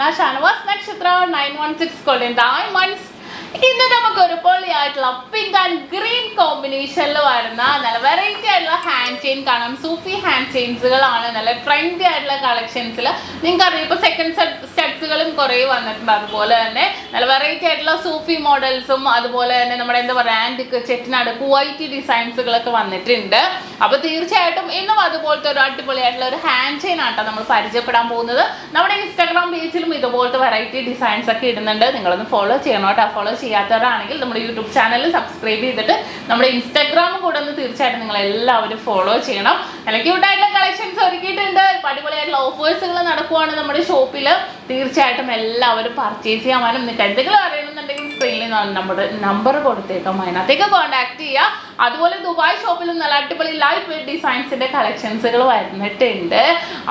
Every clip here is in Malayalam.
Shamna, Shanwas Nakshathra 916 golden diamonds. ഇന്ന് നമുക്ക് ഒരു പൊളിയായിട്ടുള്ള പിങ്ക് ആൻഡ് ഗ്രീൻ കോമ്പിനേഷനിൽ വരുന്ന നല്ല വെറൈറ്റി ആയിട്ടുള്ള ഹാൻഡ് ചെയിൻ കാണാം. സൂഫി ഹാൻഡ് ചെയിൻസുകളാണ്, നല്ല ട്രെൻഡി ആയിട്ടുള്ള കളക്ഷൻസിൽ. നിങ്ങൾക്ക് അറിയാം ഇപ്പോൾ സെക്കൻഡ് സ്റ്റെപ്സുകളും കുറേ വന്നിട്ടുണ്ട്. അതുപോലെ തന്നെ നല്ല വെറൈറ്റി ആയിട്ടുള്ള സൂഫി മോഡൽസും അതുപോലെ തന്നെ നമ്മുടെ എന്താ പറയുക ആൻറ്റിക്ക് ചെട്ടിനാട് കുവൈറ്റി ഡിസൈൻസുകളൊക്കെ വന്നിട്ടുണ്ട്. അപ്പോൾ തീർച്ചയായിട്ടും ഇന്നും അതുപോലത്തെ ഒരു അടിപൊളിയായിട്ടുള്ള ഒരു ഹാൻഡ് ചെയിൻ ആട്ടോ നമ്മൾ പരിചയപ്പെടാൻ പോകുന്നത്. നമ്മുടെ ഇൻസ്റ്റാഗ്രാം പേജിലും ഇതുപോലത്തെ വെറൈറ്റി ഡിസൈൻസ് ഒക്കെ ഇടുന്നുണ്ട്. നിങ്ങളൊന്ന് ഫോളോ ചെയ്യണം കേട്ടോ. ഫോളോ ചെയ്യാത്തവരാണെങ്കിൽ നമ്മുടെ യൂട്യൂബ് ചാനൽ സബ്സ്ക്രൈബ് ചെയ്തിട്ട് നമ്മുടെ ഇൻസ്റ്റാഗ്രാമും കൂടെ ഒന്ന് തീർച്ചയായിട്ടും നിങ്ങൾ എല്ലാവരും ഫോളോ ചെയ്യണം. നല്ല ക്യൂട്ടായിട്ടുള്ള കളക്ഷൻസ് ഒരുക്കിയിട്ടുണ്ട്. അടിപൊളിയായിട്ടുള്ള ഓഫേഴ്സുകൾ നടക്കുവാണ് നമ്മുടെ ഷോപ്പിൽ. തീർച്ചയായിട്ടും എല്ലാവരും പർച്ചേസ് ചെയ്യാനും നിങ്ങൾക്ക് എന്തെങ്കിലും അറിയണമെന്നുണ്ടെങ്കിൽ സ്ക്രീനിൽ നമ്മുടെ നമ്പർ കൊടുത്തേക്കാം, അതിനകത്തേക്ക് കോൺടാക്ട് ചെയ്യുക. അതുപോലെ ദുബായ് ഷോപ്പിലും നല്ല അടിപൊളി ലൈറ്റ് വെയ്റ്റ് ഡിസൈൻസിന്റെ കളക്ഷൻസുകൾ വരുന്നിട്ടുണ്ട്.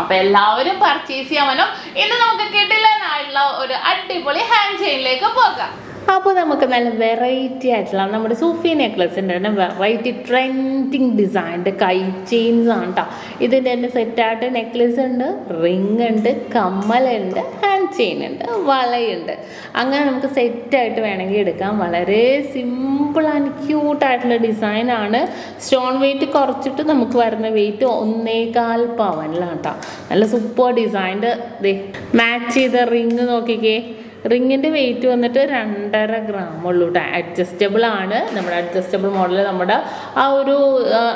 അപ്പൊ എല്ലാവരും പർച്ചേസ് ചെയ്യാനും ഇന്ന് നമുക്ക് കിടിലനായിട്ടുള്ള ഒരു അടിപൊളി ഹാൻഡ് ചെയിനിലേക്ക് പോകാം. അപ്പോൾ നമുക്ക് നല്ല വെറൈറ്റി ആയിട്ടുള്ള നമ്മുടെ സൂഫി നെക്ലസിൻ്റെ തന്നെ വെറൈറ്റി ട്രെൻഡിങ് ഡിസൈൻ്റെ കൈ ചെയിൻസ് ആണ് കേട്ടോ. ഇതിൻ്റെ തന്നെ സെറ്റായിട്ട് നെക്ലസ് ഉണ്ട്, റിങ് ഉണ്ട്, കമ്മലുണ്ട്, ഹാൻഡ് ചെയിൻ ഉണ്ട്, വളയുണ്ട്. അങ്ങനെ നമുക്ക് സെറ്റായിട്ട് വേണമെങ്കിൽ എടുക്കാം. വളരെ സിമ്പിൾ ആൻഡ് ക്യൂട്ടായിട്ടുള്ള ഡിസൈനാണ്. സ്റ്റോൺ വെയിറ്റ് കുറച്ചിട്ട് നമുക്ക് വരുന്ന വെയിറ്റ് 1.25 പവനിലാണ് കേട്ടോ. നല്ല സൂപ്പർ ഡിസൈൻ്റെ മാച്ച് ചെയ്ത റിങ് നോക്കിക്കേ. റിങ്ങിൻ്റെ വെയിറ്റ് വന്നിട്ട് 2.5 gram ഉള്ളൂ കേട്ടോ. അഡ്ജസ്റ്റബിൾ ആണ്. നമ്മുടെ അഡ്ജസ്റ്റബിൾ മോഡൽ നമ്മുടെ ആ ഒരു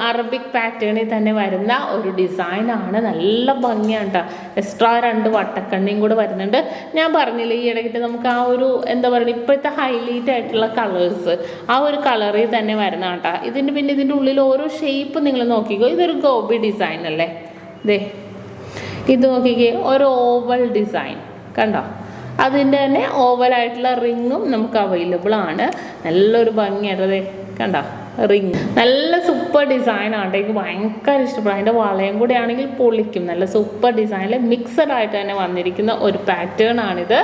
അറബിക് പാറ്റേണിൽ തന്നെ വരുന്ന ഒരു ഡിസൈനാണ്. നല്ല ഭംഗിയാണ് കേട്ടോ. എക്സ്ട്രാ 2 വട്ടക്കണ്ണിയും കൂടെ വരുന്നുണ്ട്. ഞാൻ പറഞ്ഞില്ലേ ഈ ഇടയ്ക്കിട്ട് നമുക്ക് ആ ഒരു എന്താ പറയുക ഇപ്പോഴത്തെ ഹൈലൈറ്റ് ആയിട്ടുള്ള കളേഴ്സ് ആ ഒരു കളറിൽ തന്നെ വരുന്ന കേട്ടോ. ഇതിൻ്റെ ഉള്ളിൽ ഓരോ ഷേപ്പ് നിങ്ങൾ നോക്കിക്കോ. ഇതൊരു ഗോബി ഡിസൈൻ അല്ലേ. ഇത് നോക്കിക്കേ, ഒരു ഓവൽ ഡിസൈൻ കണ്ടോ. അതിൻ്റെ തന്നെ ഓവലായിട്ടുള്ള റിങ്ങും നമുക്ക് അവൈലബിൾ ആണ്. നല്ലൊരു ഭംഗിയായിട്ട് കണ്ടോ റിങ്. നല്ല സൂപ്പർ ഡിസൈനാണ്. എനിക്ക് ഭയങ്കര ഇഷ്ടപ്പെടും. അതിൻ്റെ വളയം കൂടെ ആണെങ്കിൽ പൊളിക്കും. നല്ല സൂപ്പർ ഡിസൈനിൽ മിക്സഡ് ആയിട്ട് തന്നെ വന്നിരിക്കുന്ന ഒരു പാറ്റേൺ ആണിത്.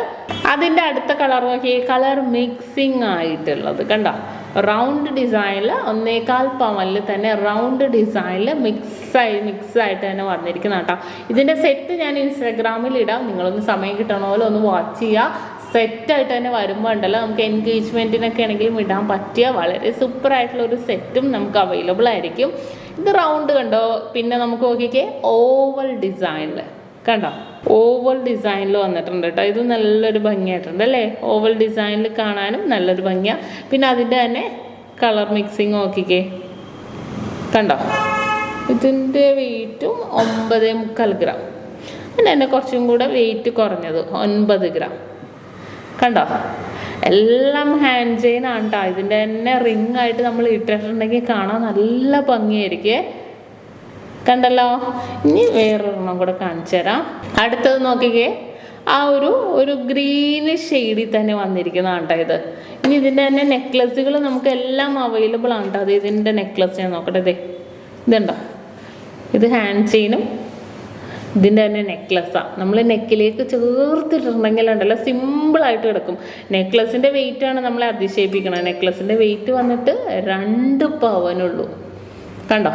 അതിൻ്റെ അടുത്ത കളർ നോക്കി, കളർ മിക്സിങ് ആയിട്ടുള്ളത് കണ്ടോ. റൗണ്ട് ഡിസൈനിൽ 1.25 പവനിൽ തന്നെ റൗണ്ട് ഡിസൈനിൽ മിക്സായിട്ട് തന്നെ വന്നിരിക്കുന്ന കേട്ടോ. ഇതിൻ്റെ സെറ്റ് ഞാൻ ഇൻസ്റ്റാഗ്രാമിൽ ഇടാം. നിങ്ങളൊന്ന് സമയം കിട്ടണമല്ലോ ഒന്ന് വാച്ച് ചെയ്യുക. സെറ്റായിട്ട് തന്നെ വരുമ്പോൾ ഉണ്ടല്ലോ നമുക്ക് എൻഗേജ്മെൻറ്റിനൊക്കെ ആണെങ്കിലും ഇടാൻ പറ്റിയ വളരെ സൂപ്പറായിട്ടുള്ള ഒരു സെറ്റും നമുക്ക് അവൈലബിൾ ആയിരിക്കും. ഇത് റൗണ്ട് കണ്ടോ. പിന്നെ നമുക്ക് നോക്കിക്കേ ഓവൽ ഡിസൈനിൽ കണ്ടോ. ഓവൽ ഡിസൈനിൽ വന്നിട്ടുണ്ട് കേട്ടോ. ഇത് നല്ലൊരു ഭംഗിയായിട്ടുണ്ട് അല്ലേ. ഓവൽ ഡിസൈനിൽ കാണാനും നല്ലൊരു ഭംഗിയാണ്. പിന്നെ അതിൻ്റെ തന്നെ കളർ മിക്സിങ് നോക്കിക്കേ കണ്ടോ. ഇതിൻ്റെ വെയിറ്റും 9.25 gram. പിന്നെ തന്നെ കുറച്ചും കൂടെ വെയിറ്റ് കുറഞ്ഞത് 9 gram കണ്ടോ. എല്ലാം ഹാൻഡ് ചെയിൻ ആണ് കേട്ടോ. ഇതിൻ്റെ തന്നെ റിങ് ആയിട്ട് നമ്മൾ ഇട്ടിട്ടുണ്ടെങ്കിൽ കാണാൻ നല്ല ഭംഗിയായിരിക്കും. കണ്ടല്ലോ. ഇനി വേറൊരെണ്ണം കൂടെ കാണിച്ചു തരാം. അടുത്തത് നോക്കിക്കേ, ആ ഒരു ഗ്രീന് ഷെയ്ഡിൽ തന്നെ വന്നിരിക്കുന്നതാണ് കേട്ടോ ഇത്. ഇനി ഇതിൻ്റെ തന്നെ നെക്ലസുകൾ നമുക്ക് എല്ലാം അവൈലബിൾ ആണ് കേട്ടോ. അത് ഇതിൻ്റെ നെക്ലസ് ഞാൻ നോക്കട്ടെ. ഇതുണ്ടോ, ഇത് ഹാൻഡ് ചെയിനും ഇതിൻ്റെ തന്നെ നെക്ലസ്സാണ്. നമ്മൾ നെക്കിലേക്ക് ചേർത്തിട്ടുണ്ടെങ്കിൽ ഉണ്ടല്ലോ സിമ്പിളായിട്ട് കിടക്കും. നെക്ലസിൻ്റെ വെയിറ്റാണ് നമ്മളെ അതിശയിപ്പിക്കണം. നെക്ലസിൻ്റെ വെയിറ്റ് വന്നിട്ട് 2 പവനുള്ളൂ കണ്ടോ.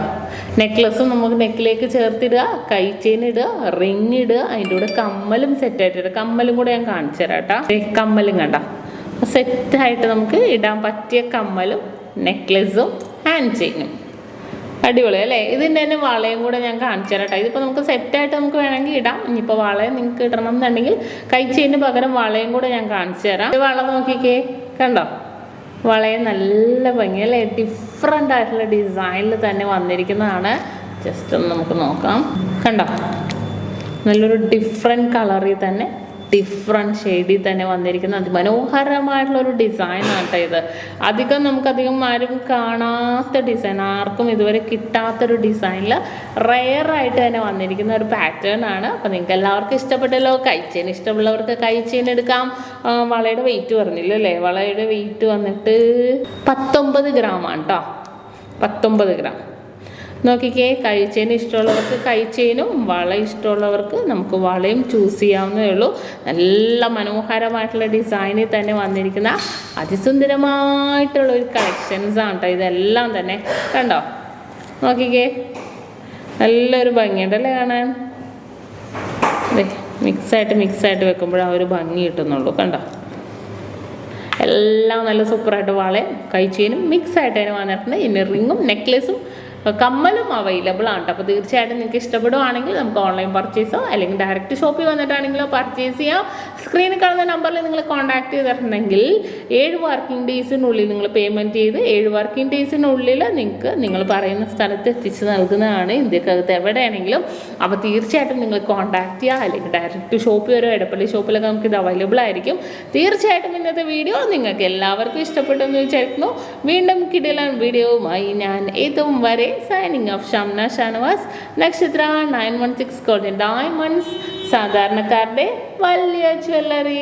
നെക്ലസും നമുക്ക് നെക്കിലേക്ക് ചേർത്തിടുക, കൈ ചെയിൻ ഇടുക, റിങ് ഇടുക, അതിൻ്റെ കൂടെ കമ്മലും സെറ്റായിട്ട് ഇടുക. കമ്മലും കൂടെ ഞാൻ കാണിച്ചു തരാം കേട്ടോ. കമ്മലും കണ്ടോ സെറ്റായിട്ട് നമുക്ക് ഇടാൻ പറ്റിയ കമ്മലും നെക്ലസും ഹാൻഡ് ചെയിനും അടിപൊളി അല്ലേ. ഇതിൻ്റെ തന്നെ വളയും കൂടെ ഞാൻ കാണിച്ചു തരാം കേട്ടോ. ഇതിപ്പോൾ നമുക്ക് സെറ്റായിട്ട് നമുക്ക് വേണമെങ്കിൽ ഇടാം. ഇനിയിപ്പോൾ വളയും നിങ്ങൾക്ക് ഇടണം എന്നുണ്ടെങ്കിൽ കൈ ചെയിന് പകരം വളയും കൂടെ ഞാൻ കാണിച്ചു തരാം. വള നോക്കിക്കേ കണ്ടോ. വളരെ നല്ല ഭംഗിയല്ലേ. ഡിഫറെൻ്റ് ആയിട്ടുള്ള ഡിസൈനിൽ തന്നെ വന്നിരിക്കുന്നതാണ്. ജസ്റ്റ് ഒന്ന് നമുക്ക് നോക്കാം കണ്ടോ. നല്ലൊരു ഡിഫറെൻറ്റ് കളറിൽ തന്നെ ഡിഫറെൻറ്റ് ഷെയ്ഡിൽ തന്നെ വന്നിരിക്കുന്ന അതിമനോഹരമായിട്ടുള്ളൊരു ഡിസൈനാണ് കേട്ടോ ഇത്. നമുക്കധികം ആരും കാണാത്ത ഡിസൈൻ, ആർക്കും ഇതുവരെ കിട്ടാത്തൊരു ഡിസൈനിൽ റെയറായിട്ട് തന്നെ വന്നിരിക്കുന്ന ഒരു പാറ്റേൺ ആണ്. അപ്പോൾ നിങ്ങൾക്ക് എല്ലാവർക്കും ഇഷ്ടപ്പെട്ടല്ലോ. കൈ ചെയിൻ ഇഷ്ടമുള്ളവർക്ക് കൈ ചെയിൻ എടുക്കാം. വളയുടെ വെയിറ്റ് പറഞ്ഞില്ല അല്ലേ. വളയുടെ വെയിറ്റ് വന്നിട്ട് 19 gram ആണ് കേട്ടോ. 19 gram നോക്കിക്കേ. കൈ ചെയിൻ ഇഷ്ടമുള്ളവർക്ക് കൈ ചെയിനും വള ഇഷ്ടമുള്ളവർക്ക് നമുക്ക് വളയും ചൂസ് ചെയ്യാവുന്നതേ ഉള്ളൂ. നല്ല മനോഹരമായിട്ടുള്ള ഡിസൈനിൽ തന്നെ വന്നിരിക്കുന്ന അതിസുന്ദരമായിട്ടുള്ള ഒരു കളക്ഷൻസാണ് കേട്ടോ ഇതെല്ലാം തന്നെ. കണ്ടോ നോക്കിക്കേ, നല്ലൊരു ഭംഗിയുണ്ടല്ലേ കാണാൻ. മിക്സായിട്ട് വെക്കുമ്പോൾ ആ ഒരു ഭംഗി കിട്ടുന്നുള്ളൂ. കണ്ടോ, എല്ലാം നല്ല സൂപ്പറായിട്ട് വളയും കൈച്ചേനും മിക്സായിട്ട് അതിന് വന്നിട്ടുണ്ട്. ഇനി റിങ്ങും നെക്ലേസും കമ്മലും അവൈലബിൾ ആണ്. അപ്പോൾ തീർച്ചയായിട്ടും നിങ്ങൾക്ക് ഇഷ്ടപ്പെടുവാണെങ്കിൽ നമുക്ക് ഓൺലൈൻ പർച്ചേസോ അല്ലെങ്കിൽ ഡയറക്റ്റ് ഷോപ്പിൽ വന്നിട്ടാണെങ്കിലോ പർച്ചേസ് ചെയ്യാം. സ്ക്രീനിൽ കാണുന്ന നമ്പറിൽ നിങ്ങൾ കോൺടാക്ട് ചെയ്തിട്ടുണ്ടെങ്കിൽ 7 വർക്കിംഗ് ഡേയ്സിനുള്ളിൽ നിങ്ങൾ പേയ്മെൻറ്റ് ചെയ്ത് 7 വർക്കിംഗ് ഡേയ്സിനുള്ളിൽ നിങ്ങൾക്ക് നിങ്ങൾ പറയുന്ന സ്ഥലത്ത് എത്തിച്ച് നൽകുന്നതാണ്, ഇന്ത്യക്കകത്ത് എവിടെയാണെങ്കിലും. അപ്പോൾ തീർച്ചയായിട്ടും നിങ്ങൾ കോൺടാക്ട് ചെയ്യുക, അല്ലെങ്കിൽ ഡയറക്റ്റ് ഷോപ്പിൽ വരും. എടപ്പള്ളി ഷോപ്പിലൊക്കെ നമുക്ക് ഇത് അവൈലബിൾ ആയിരിക്കും. തീർച്ചയായിട്ടും ഇന്നത്തെ വീഡിയോ നിങ്ങൾക്ക് എല്ലാവർക്കും ഇഷ്ടപ്പെട്ടെന്ന് വിചാരിക്കുന്നു. വീണ്ടും കിടിലൻ വീഡിയോവുമായി ഞാൻ എത്തും വരെ signing off. Shamna Shanavas, Nakshathra 916 Golden Diamonds, സാധാരണക്കാരുടെ വലിയ ജ്വല്ലറി.